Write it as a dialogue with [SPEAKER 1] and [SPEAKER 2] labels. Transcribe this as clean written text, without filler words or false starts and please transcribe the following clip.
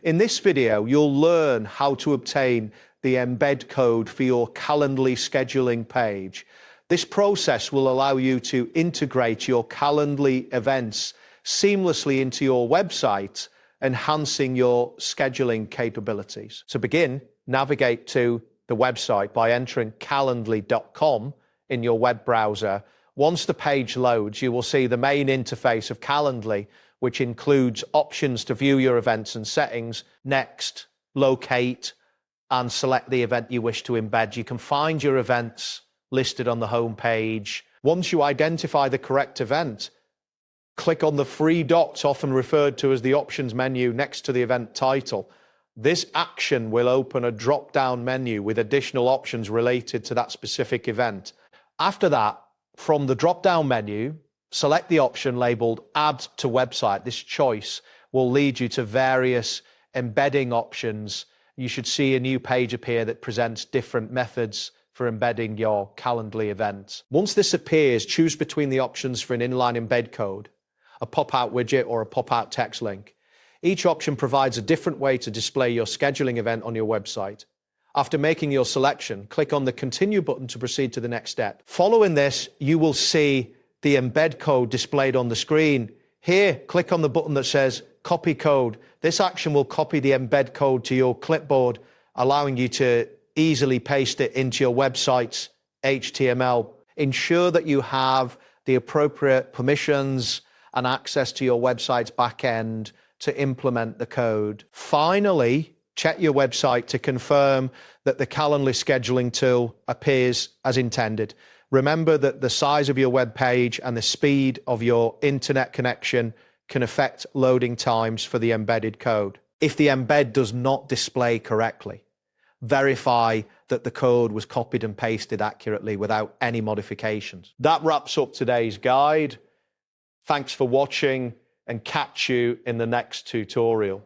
[SPEAKER 1] In this video, you'll learn how to obtain the embed code for your Calendly scheduling page. This process will allow you to integrate your Calendly events seamlessly into your website, enhancing your scheduling capabilities. To begin, navigate to the website by entering calendly.com in your web browser. Once the page loads, you will see the main interface of Calendly, which includes options to view your events and settings. Next, locate and select the event you wish to embed. You can find your events listed on the home page. Once you identify the correct event, click on the three dots, often referred to as the options menu, next to the event title. This action will open a drop-down menu with additional options related to that specific event. After that, from the drop-down menu, select the option labeled Add to Website. This choice will lead you to various embedding options. You should see a new page appear that presents different methods for embedding your Calendly event. Once this appears, choose between the options for an inline embed code, a pop-out widget, or a pop-out text link. Each option provides a different way to display your scheduling event on your website. After making your selection, click on the Continue button to proceed to the next step. Following this, you will see the embed code displayed on the screen. Here, click on the button that says Copy Code. This action will copy the embed code to your clipboard, allowing you to easily paste it into your website's HTML. Ensure that you have the appropriate permissions and access to your website's backend to implement the code. Finally, check your website to confirm that the Calendly scheduling tool appears as intended. Remember that the size of your web page and the speed of your internet connection can affect loading times for the embedded code. If the embed does not display correctly, verify that the code was copied and pasted accurately without any modifications. That wraps up today's guide. Thanks for watching, and catch you in the next tutorial.